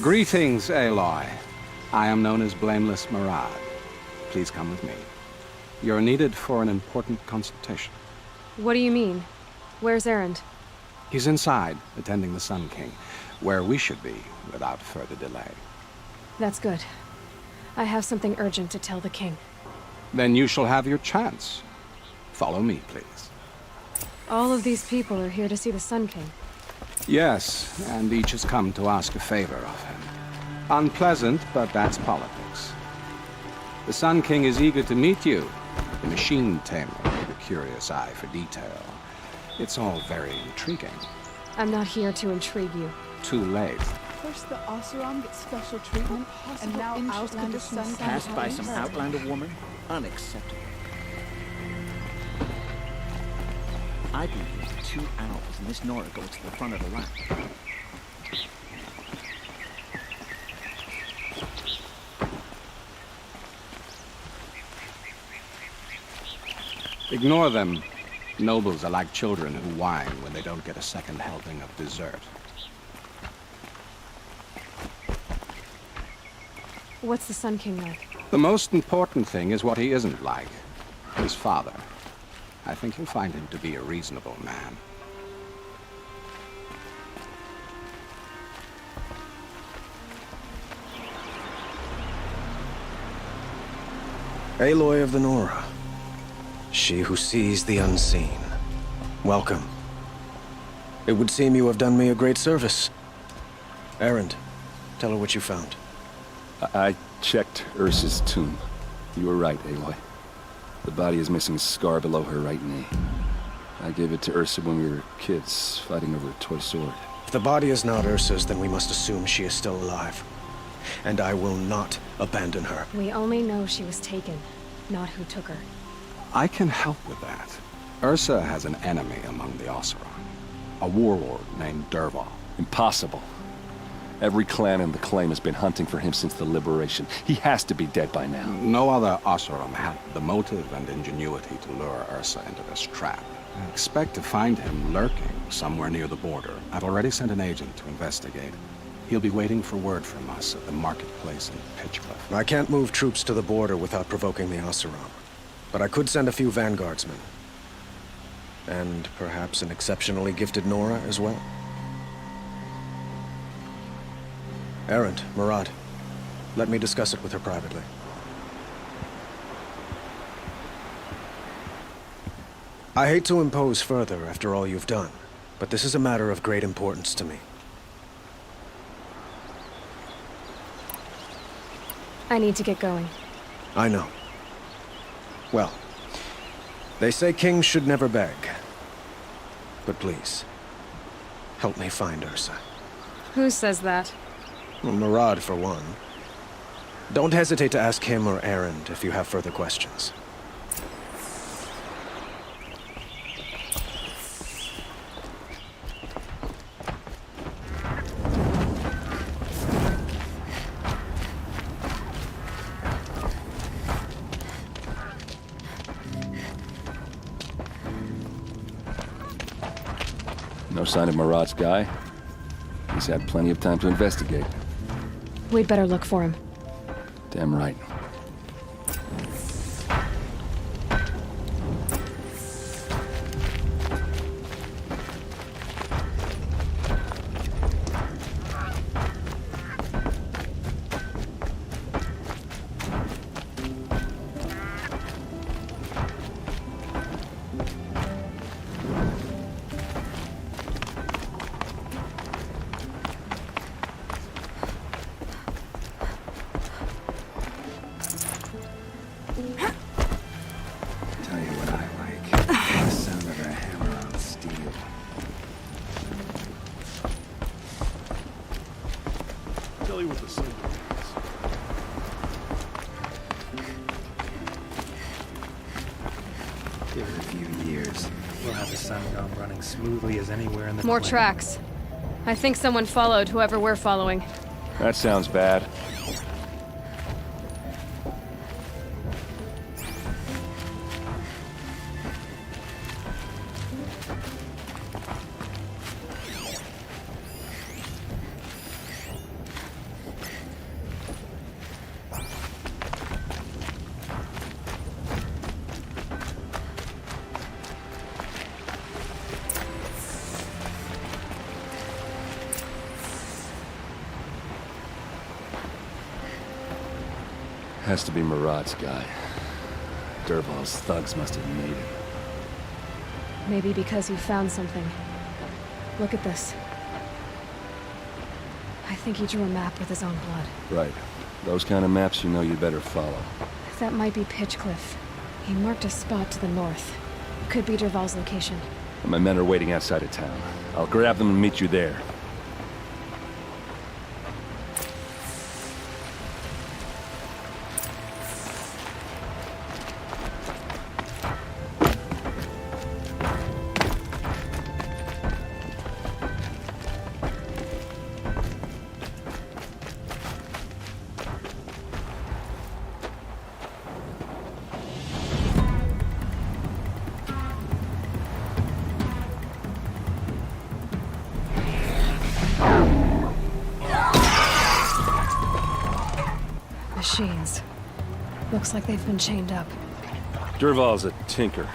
Greetings, Aloy. I am known as Blameless Murad. Please come with me. You're needed for an important consultation. What do you mean? Where's Erend? He's inside, attending the Sun King, where we should be without further delay. That's good. I have something urgent to tell the king. Then you shall have your chance. Follow me, please. All of these people are here to see the Sun King. Yes, and each has come to ask a favor of him. Unpleasant, but that's politics. The Sun King is eager to meet you, the machine tamer with a curious eye for detail. It's all very intriguing. I'm not here to intrigue you. Too late. First the Oseram gets special treatment, and now ousted the Sun King. Passed by some Outlander woman? Unacceptable. I've been here for 2 hours, and this Nora goes to the front of the line. Ignore them. Nobles are like children who whine when they don't get a second helping of dessert. What's the Sun King like? The most important thing is what he isn't like. His father. I think you'll find him to be a reasonable man. Aloy of the Nora. She who sees the unseen. Welcome. It would seem you have done me a great service. Erend, tell her what you found. I checked Ursa's tomb. You were right, Aloy. The body is missing a scar below her right knee. I gave it to Ursa when we were kids, fighting over a toy sword. If the body is not Ursa's, then we must assume she is still alive. And I will not abandon her. We only know she was taken, not who took her. I can help with that. Ursa has an enemy among the Oseram. A warlord named Dervahl. Impossible. Every clan in the claim has been hunting for him since the liberation. He has to be dead by now. No other Oseram had the motive and ingenuity to lure Ursa into this trap. I expect to find him lurking somewhere near the border. I've already sent an agent to investigate. He'll be waiting for word from us at the marketplace in Pitchcliff. I can't move troops to the border without provoking the Oseram. But I could send a few vanguardsmen. And perhaps an exceptionally gifted Nora as well. Erend, Murad, let me discuss it with her privately. I hate to impose further after all you've done, but this is a matter of great importance to me. I need to get going. I know. Well, they say kings should never beg. But please, help me find Ursa. Who says that? Well, Murad, for one. Don't hesitate to ask him or Erend if you have further questions. No sign of Murad's guy. He's had plenty of time to investigate. We'd better look for him. Damn right. Give it a few years. We'll have the Sun Dome running smoothly as anywhere in the More planet. tracks. I think someone followed whoever we're following. That sounds bad. Has to be Murad's guy. Dervahl's thugs must have made it. Maybe because you found something. Look at this. I think he drew a map with his own blood. Right. Those kind of maps you know you better follow. That might be Pitchcliff. He marked a spot to the north. Could be Dervahl's location. My men are waiting outside of town. I'll grab them and meet you there. Machines. Looks like they've been chained up. Dervahl's a tinker.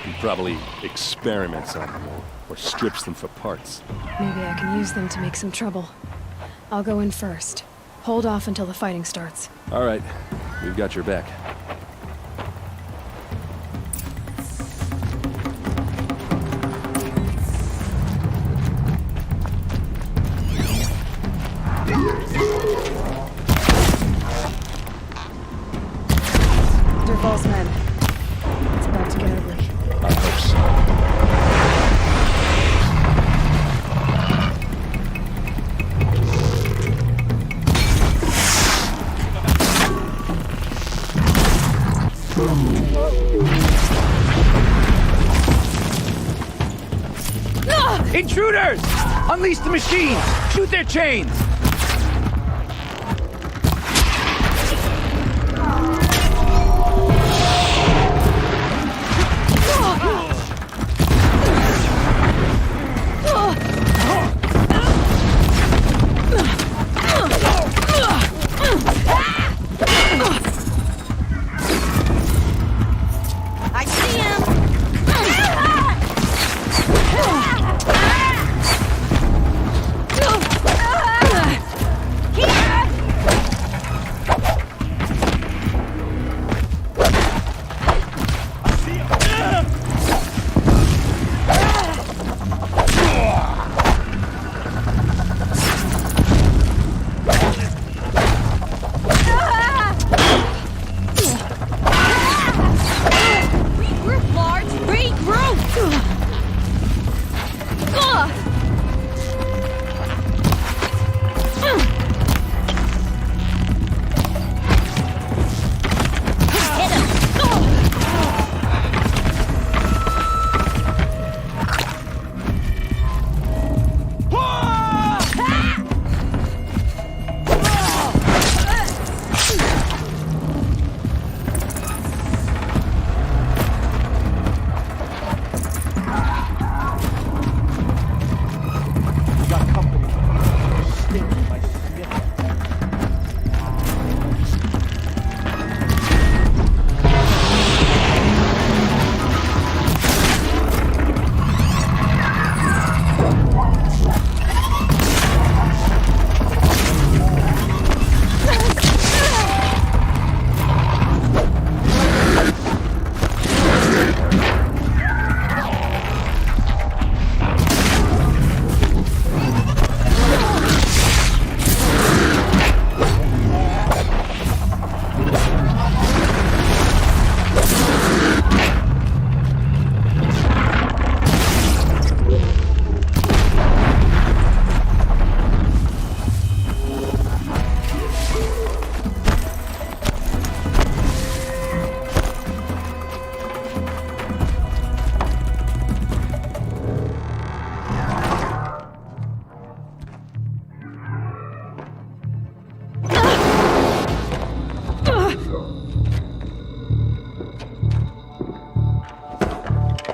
He probably experiments on them or strips them for parts. Maybe I can use them to make some trouble. I'll go in first. Hold off until the fighting starts. All right. We've got your back. Dervahl's men. It's about to get ugly. I hope so. Intruders! Unleash the machines! Shoot their chains! I see him! Regroup, Large! Regroup! Hit him!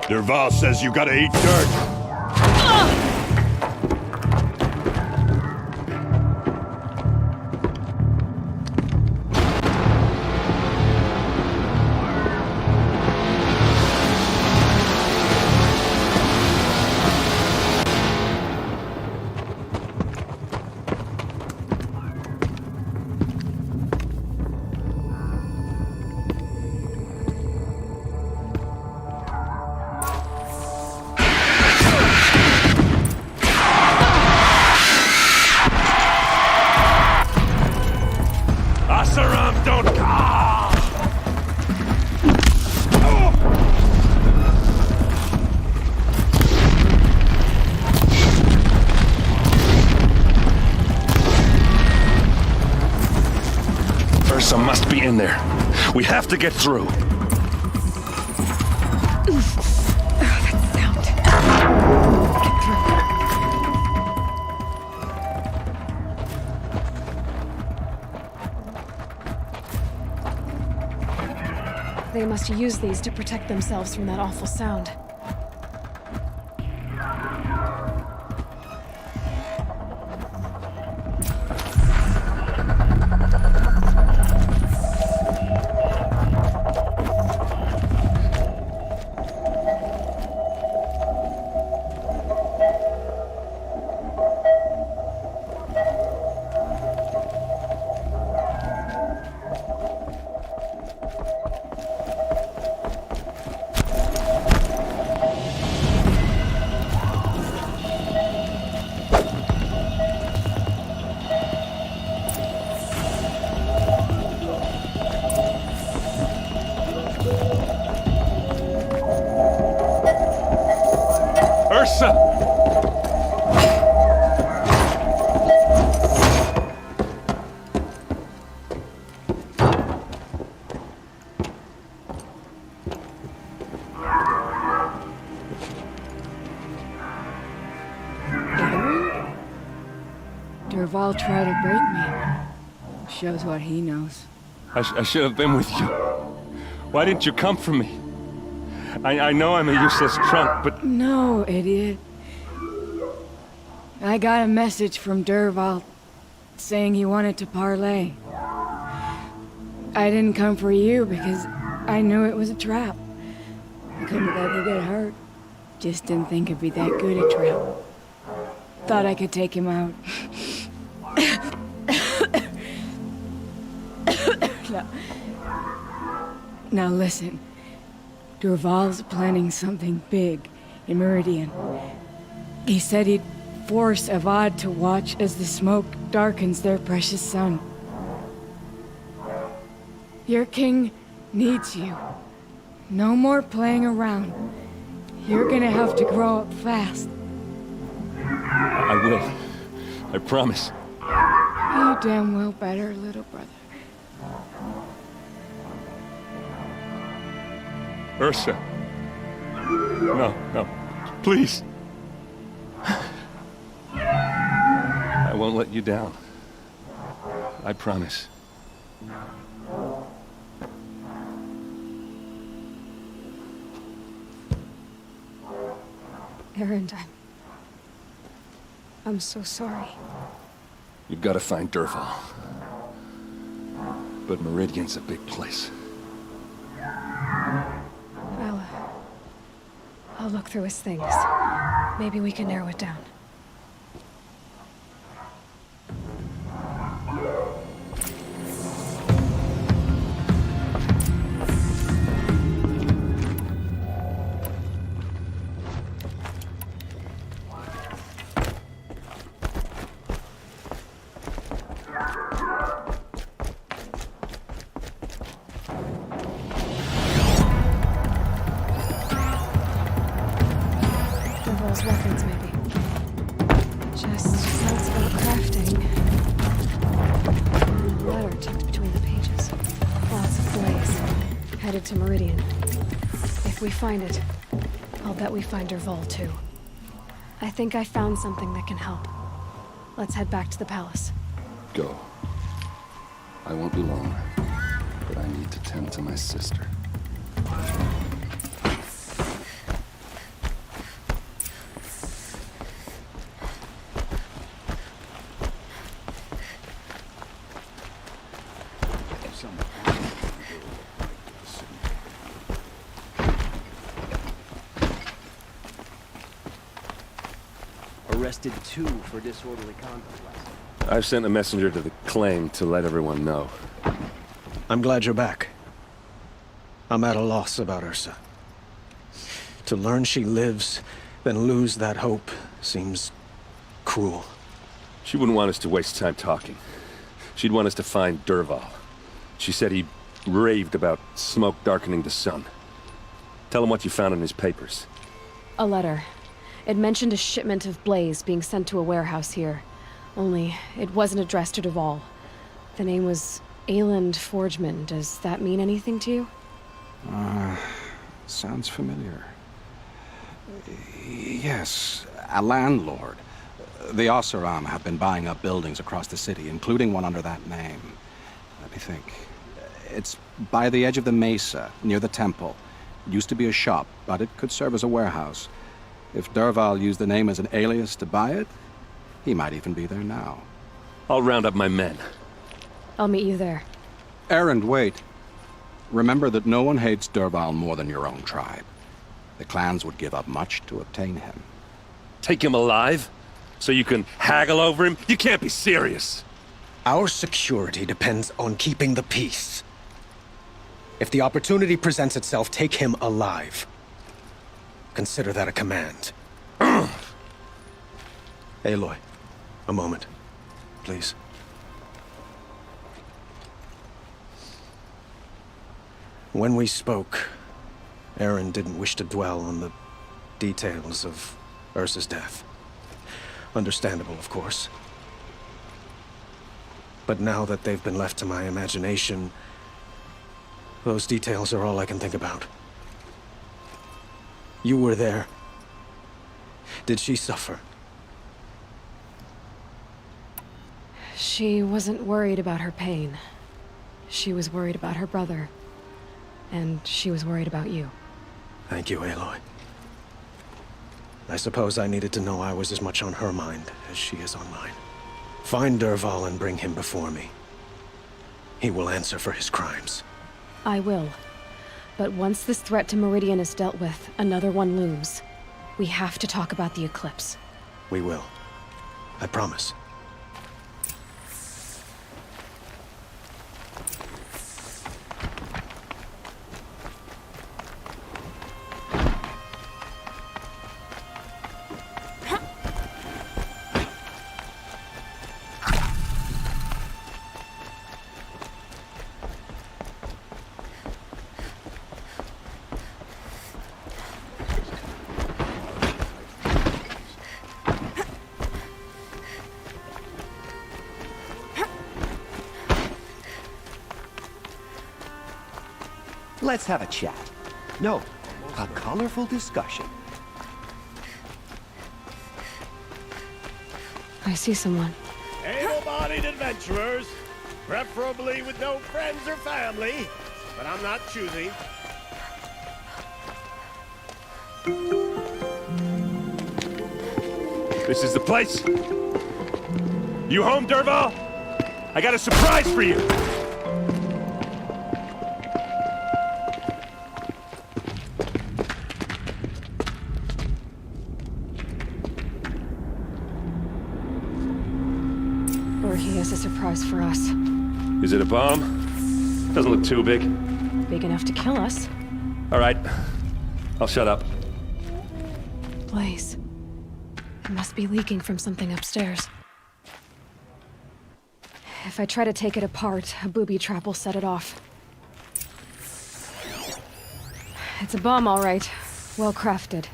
Dervahl says you gotta eat dirt. Ursa must be in there. We have to get through. They must use these to protect themselves from that awful sound. Ursa! Dervahl tried to break me. Shows what he knows. I should have been with you. Why didn't you come for me? I know I'm a useless trunk, but... No, idiot. I got a message from Dervahl saying he wanted to parlay. I didn't come for you because I knew it was a trap. I couldn't let you get hurt. Just didn't think it'd be that good a trap. Thought I could take him out. Now listen. Dervahl's planning something big in Meridian. He said he'd force Avad to watch as the smoke darkens their precious sun. Your king needs you. No more playing around. You're gonna have to grow up fast. I will. I promise. You damn well better, little brother. Ursa. No, no. Please. I won't let you down. I promise. Erend, I'm so sorry. You've got to find Dervahl. But Meridian's a big place. I'll look through his things. Maybe we can narrow it down. Weapons, maybe. Just notes about crafting. A letter tucked between the pages. Lots of blaze. Headed to Meridian. If we find it, I'll bet we find Dervahl too. I think I found something that can help. Let's head back to the palace. Go. I won't be long, but I need to tend to my sister. Arrested 2 for disorderly conduct last night. I've sent a messenger to the claim to let everyone know. I'm glad you're back. I'm at a loss about Ursa. To learn she lives, then lose that hope, seems cruel. She wouldn't want us to waste time talking. She'd want us to find Dervahl. She said he raved about smoke darkening the sun. Tell him what you found in his papers. A letter. It mentioned a shipment of blaze being sent to a warehouse here. Only, it wasn't addressed to Dervahl. The name was Ayland Forgeman, does that mean anything to you? Sounds familiar. Yes, a landlord. The Oseram have been buying up buildings across the city, including one under that name. Let me think. It's by the edge of the mesa, near the temple. It used to be a shop, but it could serve as a warehouse. If Derval used the name as an alias to buy it, he might even be there now. I'll round up my men. I'll meet you there. Erend, wait. Remember that no one hates Derval more than your own tribe. The clans would give up much to obtain him. Take him alive? So you can haggle over him? You can't be serious. Our security depends on keeping the peace. If the opportunity presents itself, take him alive. Consider that a command. Aloy, a moment, please. When we spoke, Erend didn't wish to dwell on the details of Ursa's death. Understandable, of course. But now that they've been left to my imagination, those details are all I can think about. You were there. Did she suffer? She wasn't worried about her pain. She was worried about her brother. And she was worried about you. Thank you, Aloy. I suppose I needed to know I was as much on her mind as she is on mine. Find Derval and bring him before me. He will answer for his crimes. I will. But once this threat to Meridian is dealt with, another one looms. We have to talk about the eclipse. We will. I promise. Let's have a chat. No, a colorful discussion. I see someone. Able-bodied adventurers, preferably with no friends or family, but I'm not choosy. This is the place. You home, Derval? I got a surprise for you. Or he has a surprise for us. Is it a bomb? Doesn't look too big. Big enough to kill us. All right. I'll shut up. Blaze. It must be leaking from something upstairs. If I try to take it apart, a booby trap will set it off. It's a bomb, all right. Well crafted.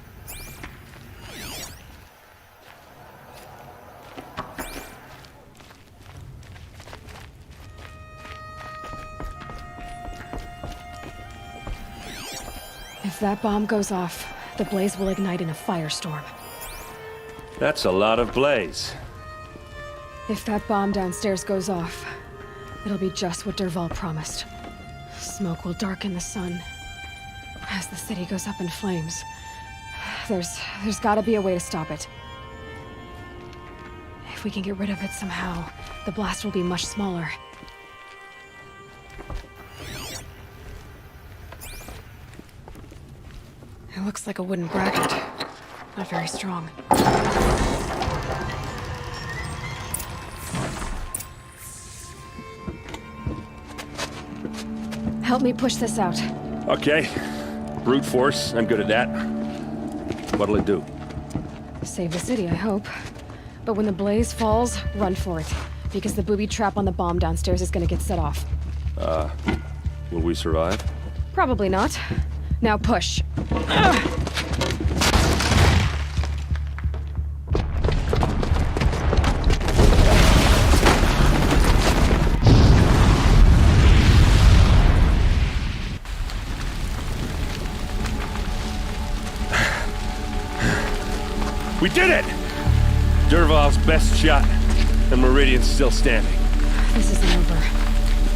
If that bomb goes off, the blaze will ignite in a firestorm. That's a lot of blaze. If that bomb downstairs goes off, it'll be just what Derval promised. Smoke will darken the sun. As the city goes up in flames, there's gotta be a way to stop it. If we can get rid of it somehow, the blast will be much smaller. It looks like a wooden bracket. Not very strong. Help me push this out. Okay. Brute force, I'm good at that. What'll it do? Save the city, I hope. But when the blaze falls, run for it. Because the booby trap on the bomb downstairs is gonna get set off. Will we survive? Probably not. Now push. We did it! Dervahl's best shot, and Meridian's still standing. This isn't over.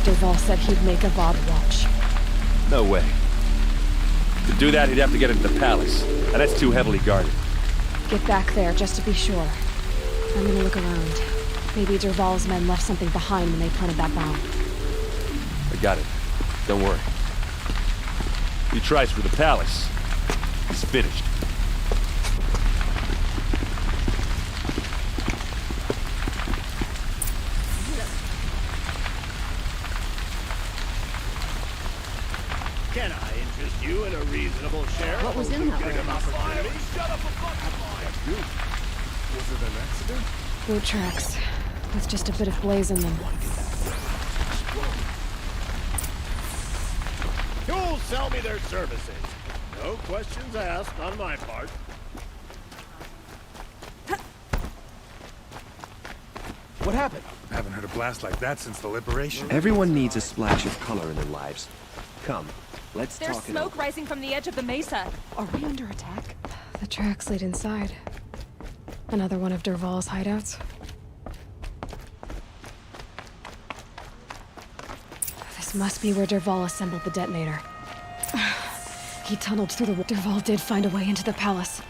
Dervahl said he'd make Avad watch. No way. To do that, he'd have to get into the palace, and that's too heavily guarded. Get back there, just to be sure. I'm gonna look around. Maybe Dervahl's men left something behind when they planted that bomb. I got it. Don't worry. He tries for the palace. He's finished. Can I interest you in a reasonable share? What was in that Shut up a Was it an accident? Boot tracks, with just a bit of blaze in them. You'll sell me their services. No questions asked on my part. What happened? I haven't heard a blast like that since the liberation. Everyone needs a splash of color in their lives. Come, let's There's talk it smoke over. rising from the edge of the mesa. Are we under attack? The tracks lead inside. Another one of Dervahl's hideouts. This must be where Dervahl assembled the detonator. He tunneled through the... Dervahl did find a way into the palace.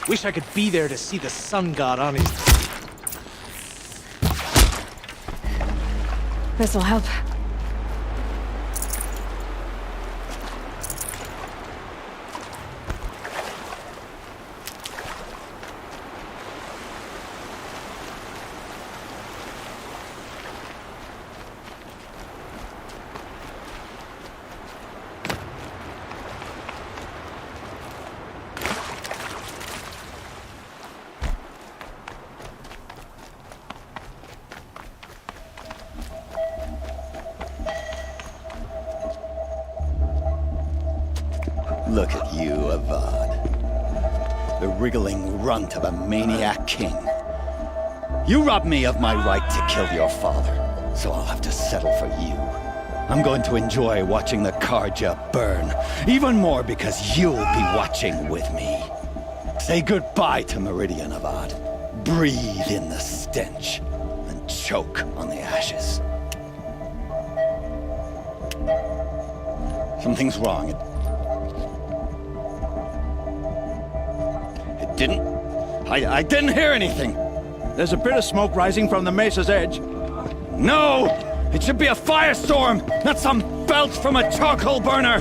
Wish I could be there to see the sun god on his... This'll help. Look at you, Avad. The wriggling runt of a maniac king. You robbed me of my right to kill your father, so I'll have to settle for you. I'm going to enjoy watching the Karja burn, even more because you'll be watching with me. Say goodbye to Meridian, Avad. Breathe in the stench, and choke on the ashes. Something's wrong. I didn't hear anything. There's a bit of smoke rising from the mesa's edge. No! It should be a firestorm, not some belch from a charcoal burner!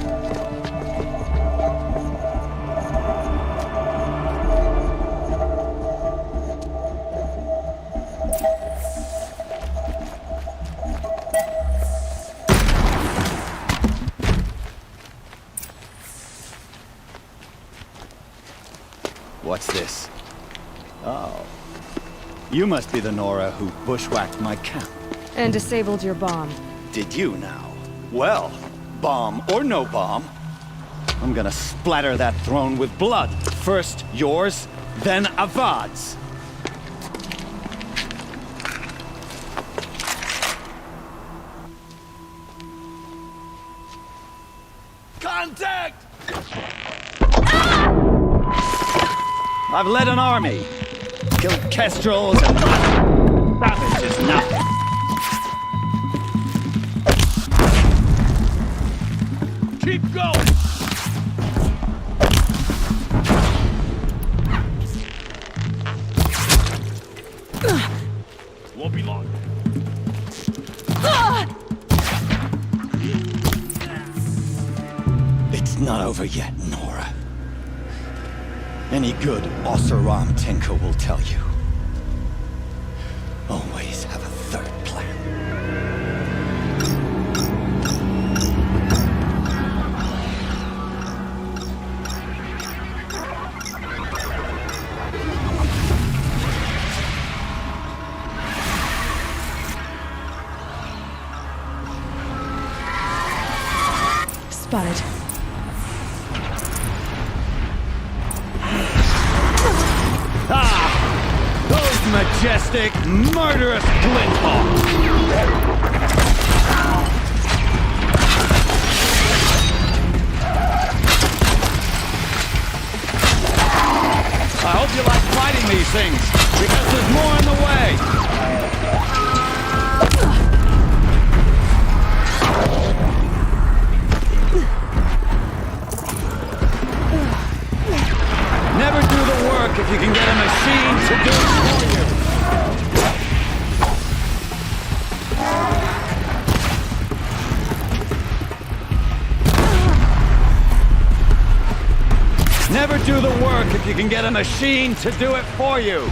What's this? Oh. You must be the Nora who bushwhacked my camp. And disabled your bomb. Did you now? Well, bomb or no bomb, I'm gonna splatter that throne with blood. First yours, then Avad's. Contact! I've led an army. Killed kestrels and... Savage is nothing. Keep going! Won't be long. It's not over yet, Nora. Any good Oseram tinker will tell you. Always have a third plan. Spotted. Those majestic, murderous glinthawks! I hope you like fighting these things, because there's more in the way! Never do the work if you can get a machine to do it for you! Never do the work if you can get a machine to do it for you!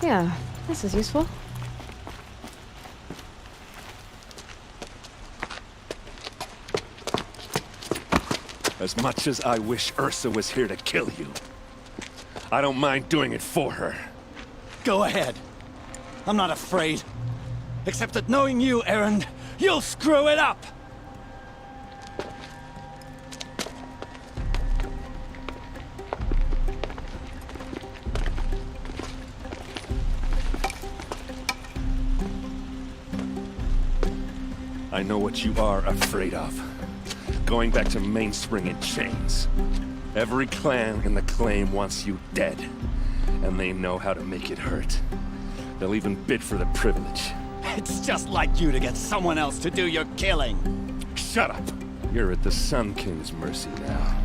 Yeah, this is useful. As much as I wish Ursa was here to kill you, I don't mind doing it for her. Go ahead. I'm not afraid. Except that knowing you, Erend, you'll screw it up! I know what you are afraid of. Going back to Mainspring in chains. Every clan in the claim wants you dead. And they know how to make it hurt. They'll even bid for the privilege. It's just like you to get someone else to do your killing. Shut up! You're at the Sun King's mercy now.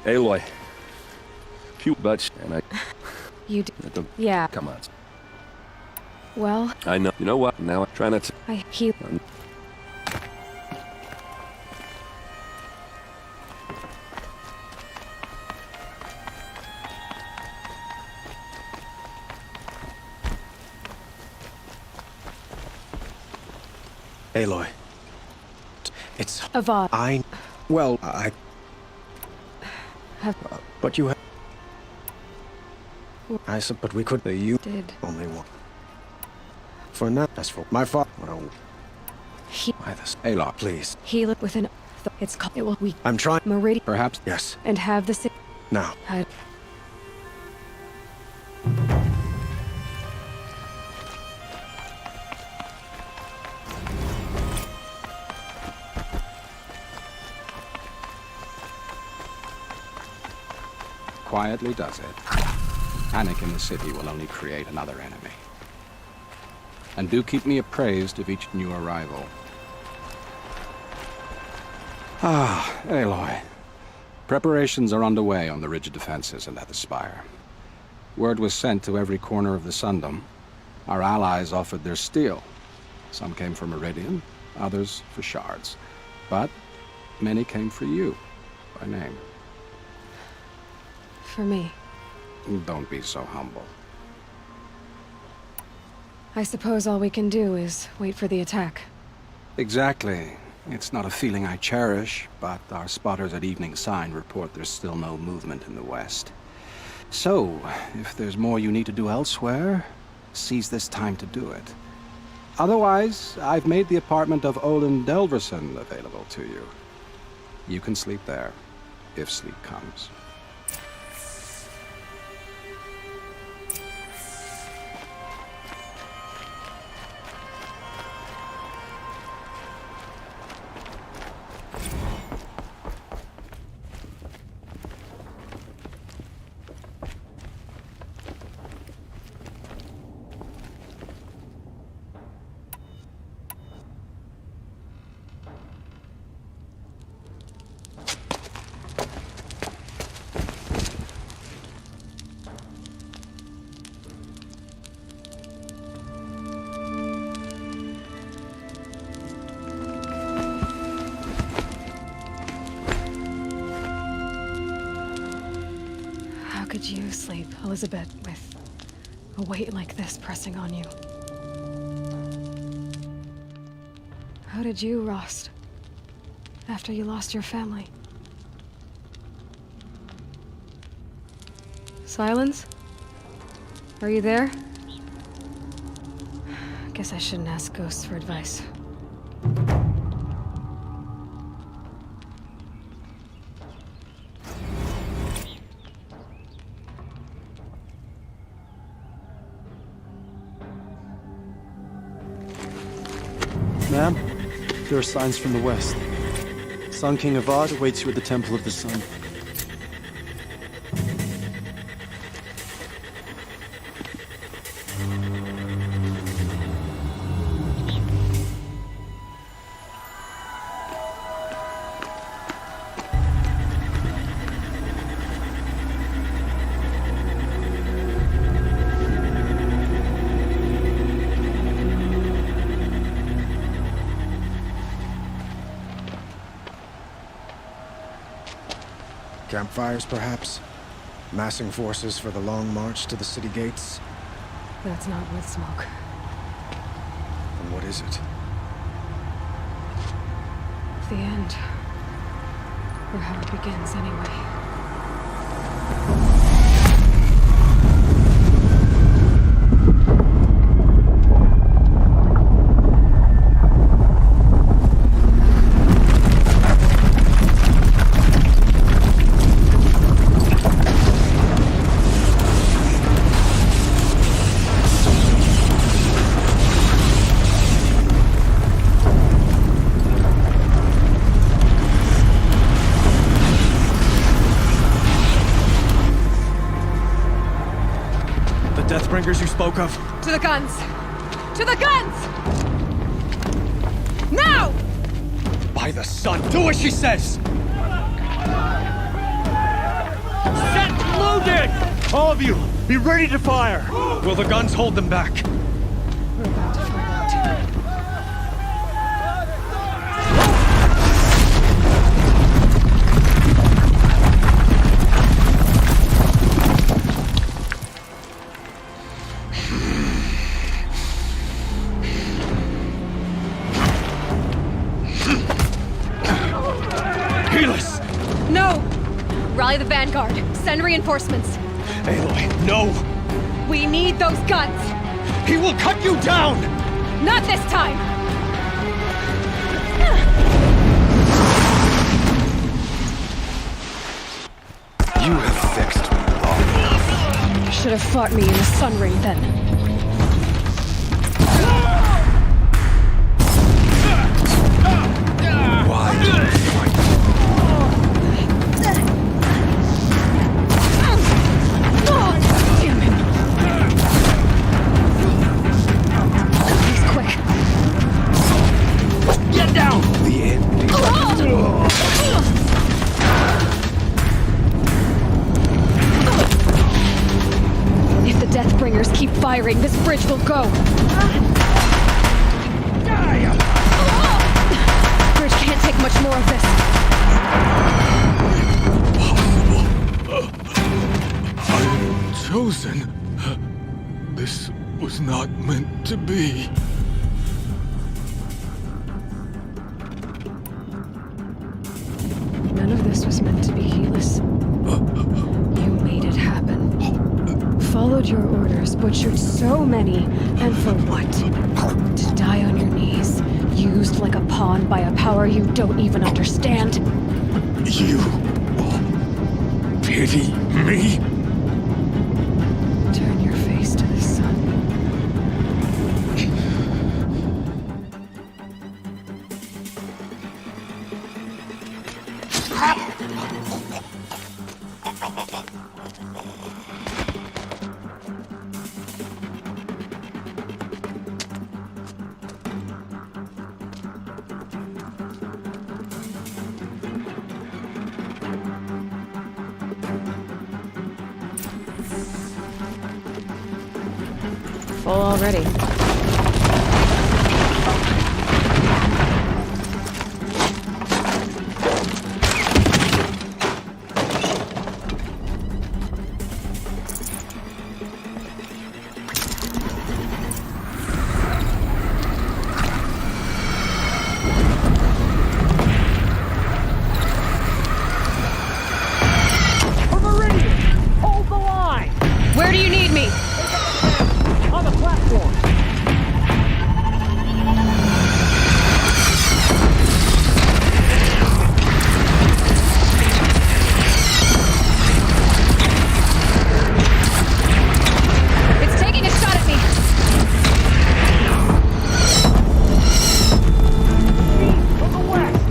Aloy. Cute butch, and I... You do? Yeah. Come on. Well... I know. You know what? Now I try not to... He... Aloy. It's... Avad. Well, I... but you have... but we could... You... Did. Only one. For now, as for my father... Why this? Aloy, please. Heal it with an... It's called... It will... I'm trying... Meridian. Perhaps? Yes. And have the... Now. Quietly does it. Panic in the city will only create another enemy. And do keep me appraised of each new arrival. Ah, Aloy. Preparations are underway on the ridge defenses and at the spire. Word was sent to every corner of the Sundom. Our allies offered their steel. Some came for Meridian, others for shards. But many came for you, by name. For me. Don't be so humble. I suppose all we can do is wait for the attack. Exactly. It's not a feeling I cherish, but our spotters at Evening Sign report there's still no movement in the west. So, if there's more you need to do elsewhere, seize this time to do it. Otherwise, I've made the apartment of Olin Delverson available to you. You can sleep there, if sleep comes. Could you sleep, Elizabeth, with a weight like this pressing on you? How did you, Rost, after you lost your family? Silence? Are you there? Guess I shouldn't ask ghosts for advice. Ma'am, there are signs from the west. Sun King Avad awaits you at the Temple of the Sun. Campfires, perhaps? Massing forces for the long march to the city gates? That's not with smoke. And what is it? The end. Or how it begins, anyway. Deathbringers you spoke of? To the guns! To the guns! Now! By the sun, do as she says! Set loaded! All of you, be ready to fire! Will the guns hold them back? We're about to find out. the vanguard. Send reinforcements. Aloy, no! We need those guns! He will cut you down! Not this time! You have vexed me long. You should have fought me in the sun ring then. Firing, this bridge will go. Bridge can't take much more of this. I'm chosen. This was not meant to be. None of this was meant to be, Helis. You made it happen. Followed your orders, butchered so many, and for what? To die on your knees, used like a pawn by a power you don't even understand? You pity me? Turn your face to the sun. Full already. Where do you need me? On the platform. It's taking a shot at me. From the west.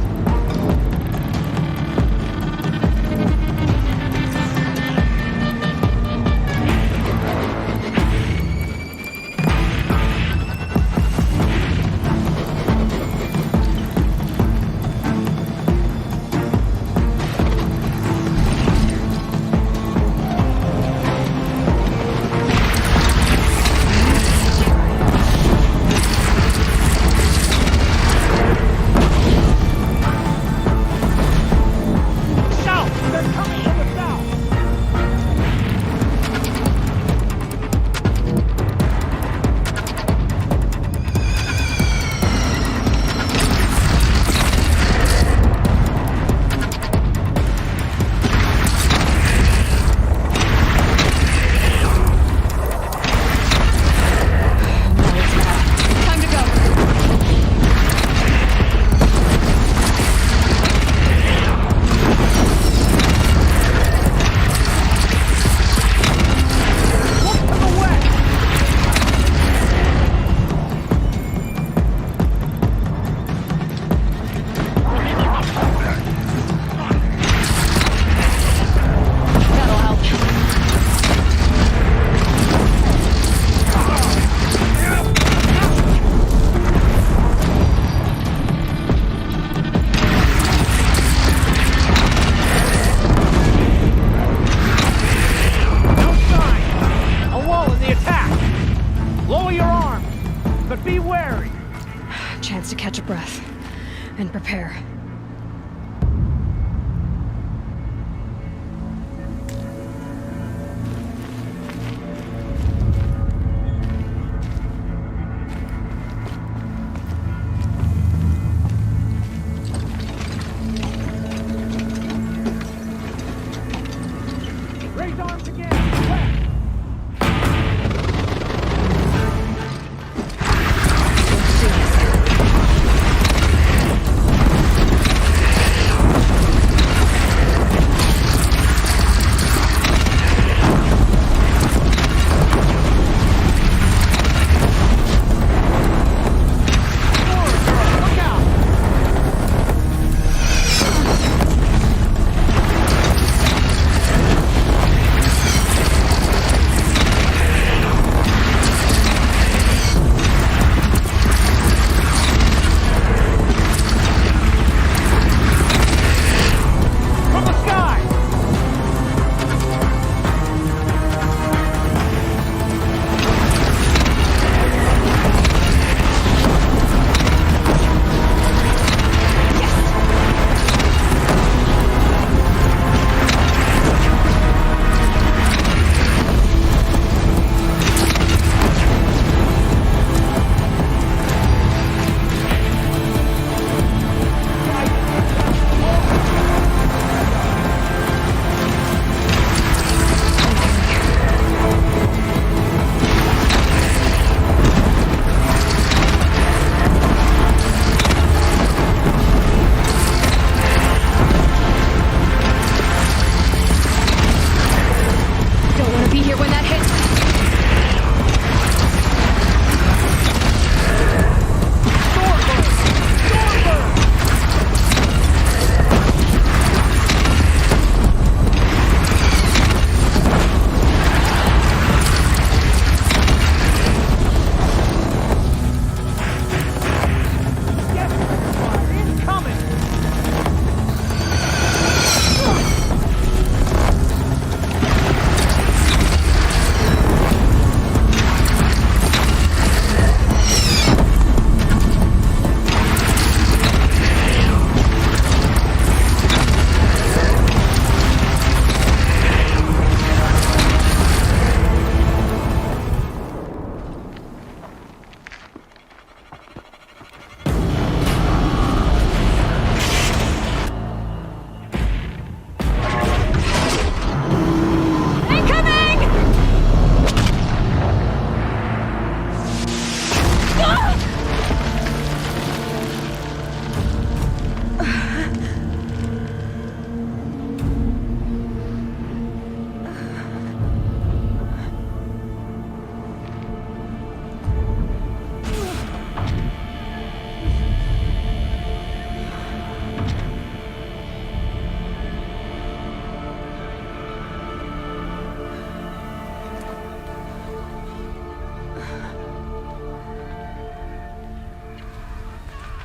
Chance to catch a breath and prepare.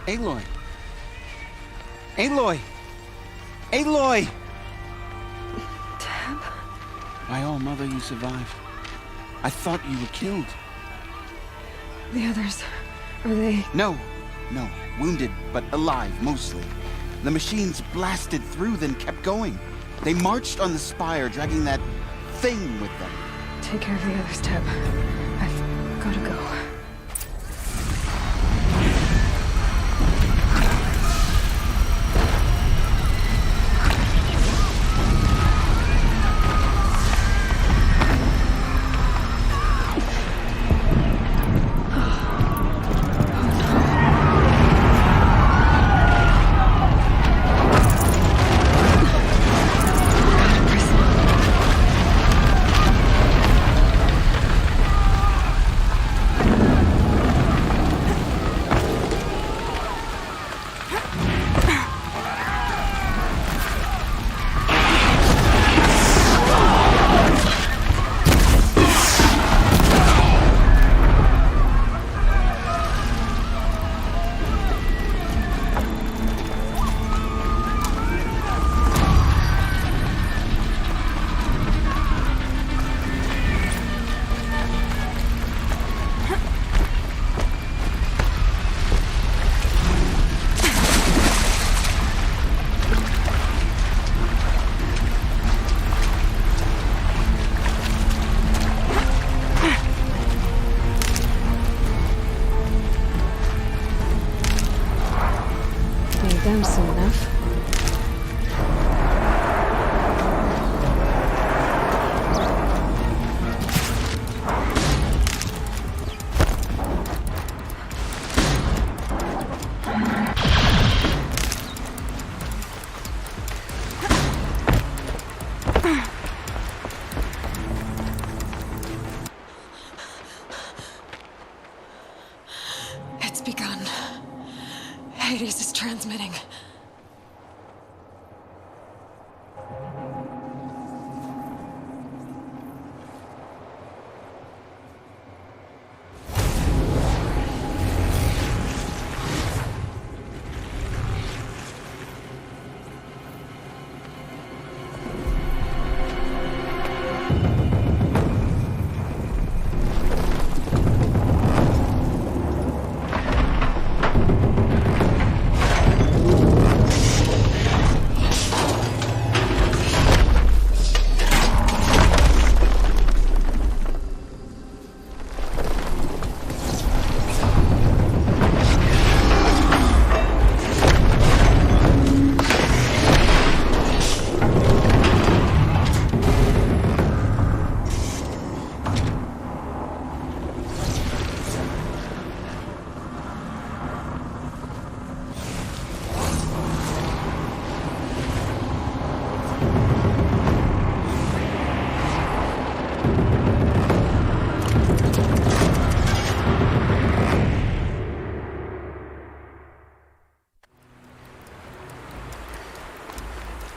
Aloy! Aloy! Aloy! Tab? My own mother, you survived. I thought you were killed. The others, are they... No. Wounded, but alive, mostly. The machines blasted through, then kept going. They marched on the spire, dragging that thing with them. Take care of the others, Tab. I've gotta go. Them soon enough. It's begun. Hades is transmitting.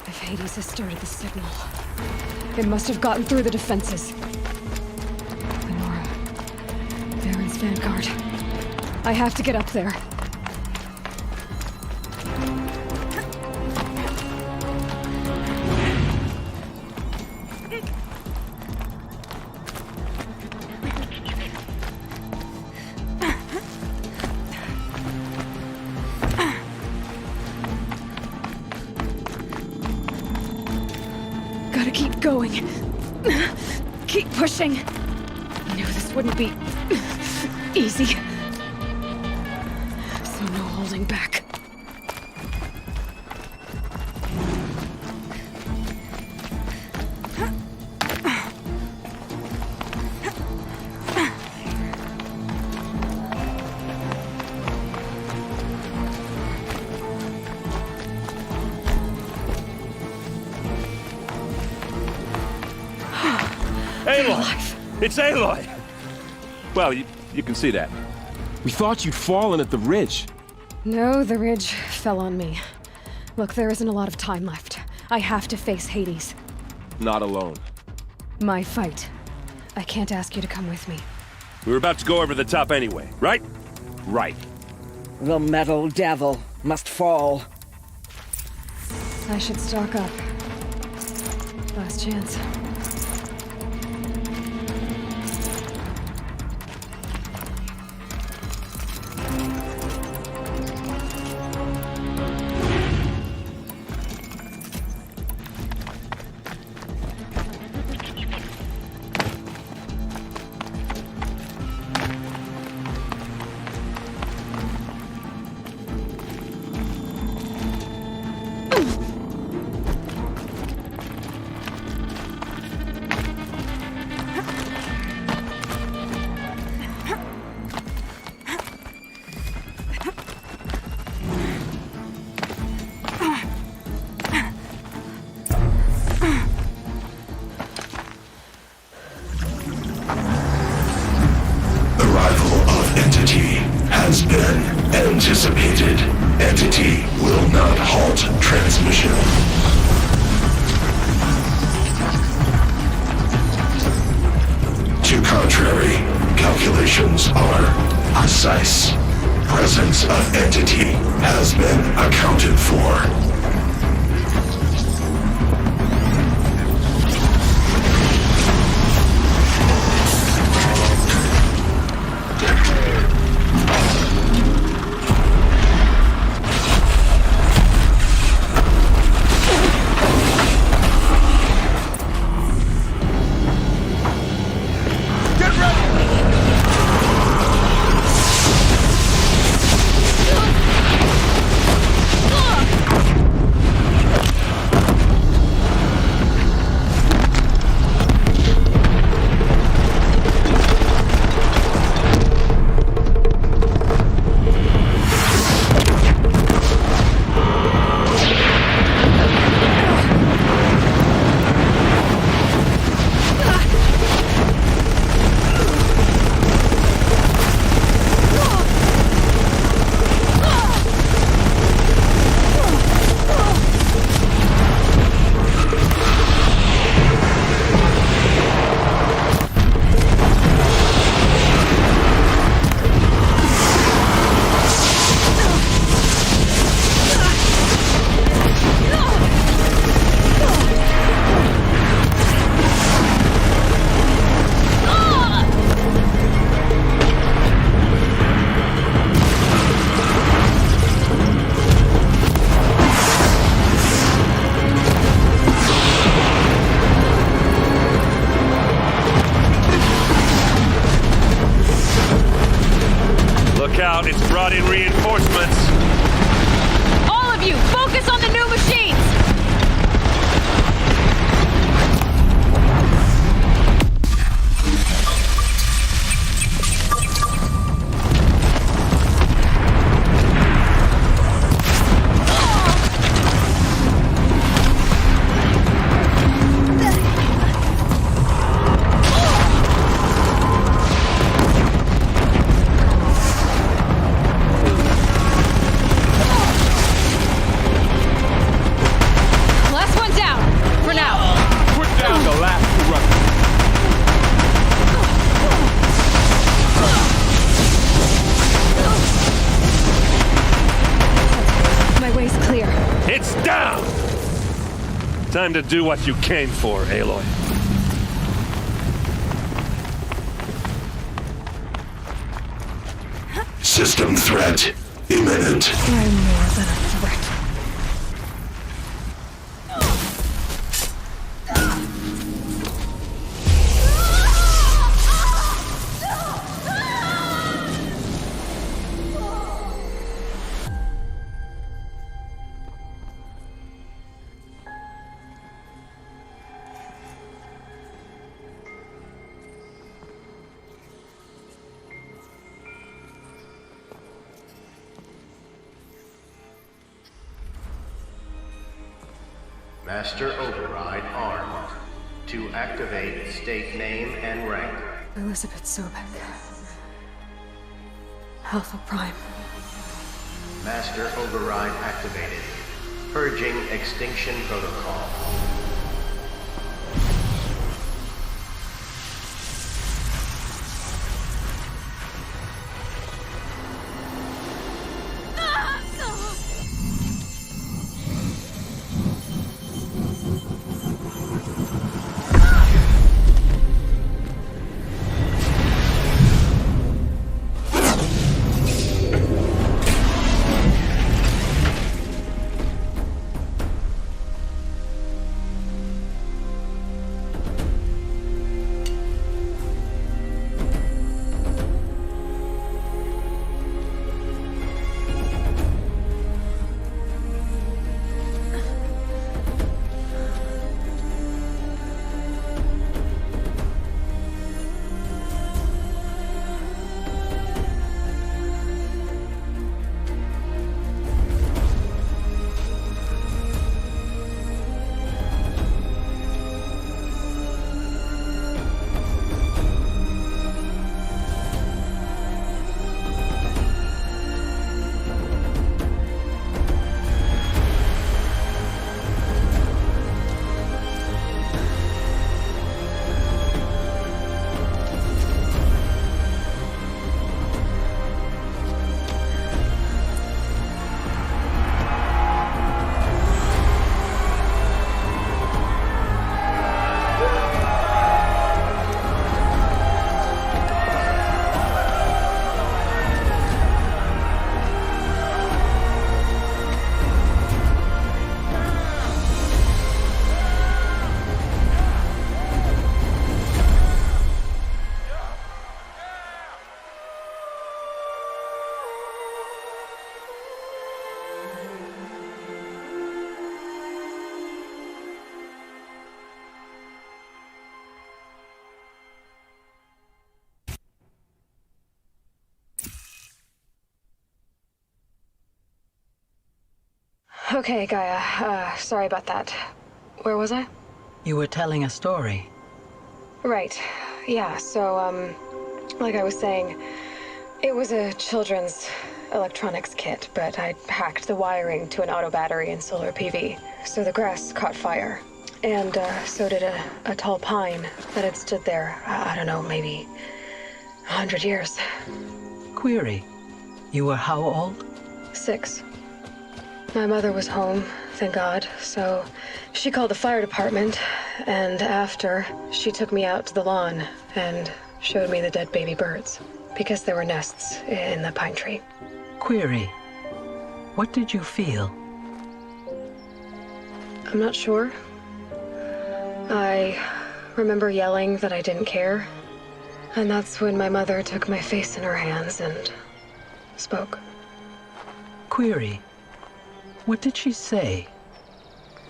If Hades has started the signal, it must have gotten through the defenses. Lenora, Baron's vanguard. I have to get up there. Gotta keep going. Keep pushing. I knew this wouldn't be easy. So no holding back. Aloy! It's Aloy! Well, you can see that. We thought you'd fallen at the ridge. No, the ridge fell on me. Look, there isn't a lot of time left. I have to face Hades. Not alone. My fight. I can't ask you to come with me. We were about to go over the top anyway, right? Right. The metal devil must fall. I should stock up. Last chance. Has been anticipated. Entity will not halt transmission. To contrary, calculations are precise. Presence of entity has been accounted for. It's brought in reinforcements. All of you, focus on the new machines! Time to do what you came for, Aloy. System threat imminent. I'm more than a threat. Master Override armed. To activate, state name and rank. Elizabeth Sobek. Alpha Prime. Master Override activated. Purging extinction protocol. Okay, Gaia. Sorry about that. Where was I? You were telling a story. Right. Yeah, so, like I was saying, it was a children's electronics kit, but I hacked the wiring to an auto battery and solar PV. So the grass caught fire. And, so did a tall pine that had stood there, I don't know, maybe 100 years. Query. You were how old? 6. My mother was home, thank God, so she called the fire department, and after, she took me out to the lawn and showed me the dead baby birds, because there were nests in the pine tree. Query. What did you feel? I'm not sure. I remember yelling that I didn't care, and that's when my mother took my face in her hands and spoke. Query. What did she say?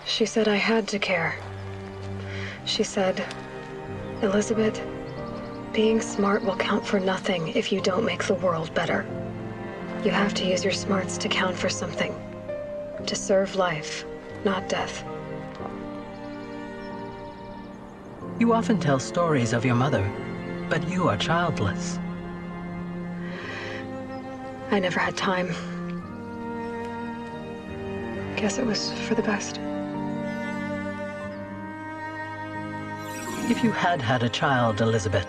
She said I had to care. She said, Elizabeth, being smart will count for nothing if you don't make the world better. You have to use your smarts to count for something. To serve life, not death. You often tell stories of your mother, but you are childless. I never had time. Guess it was for the best. If you had had a child, Elizabeth,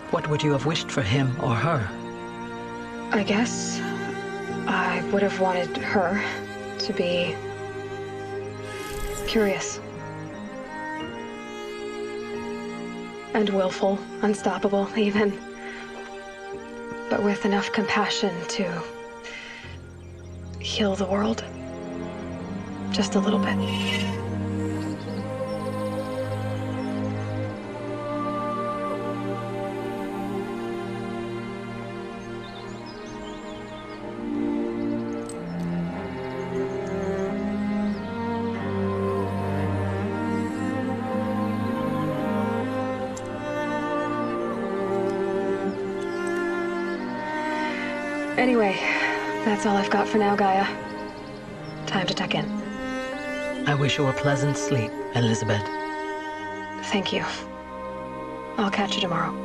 what would you have wished for him or her? I guess I would have wanted her to be curious. And willful, unstoppable, even. But with enough compassion to heal the world. Just a little bit. Anyway, that's all I've got for now, Gaia. Time to tuck in. I wish you a pleasant sleep, Elizabeth. Thank you. I'll catch you tomorrow.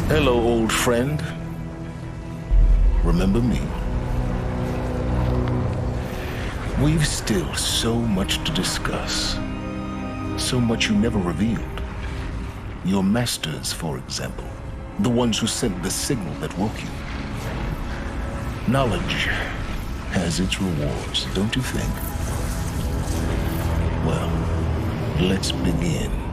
Hello, old friend. Remember me? We've still so much to discuss. So much you never revealed. Your masters, for example. The ones who sent the signal that woke you. Knowledge has its rewards, don't you think? Well, let's begin.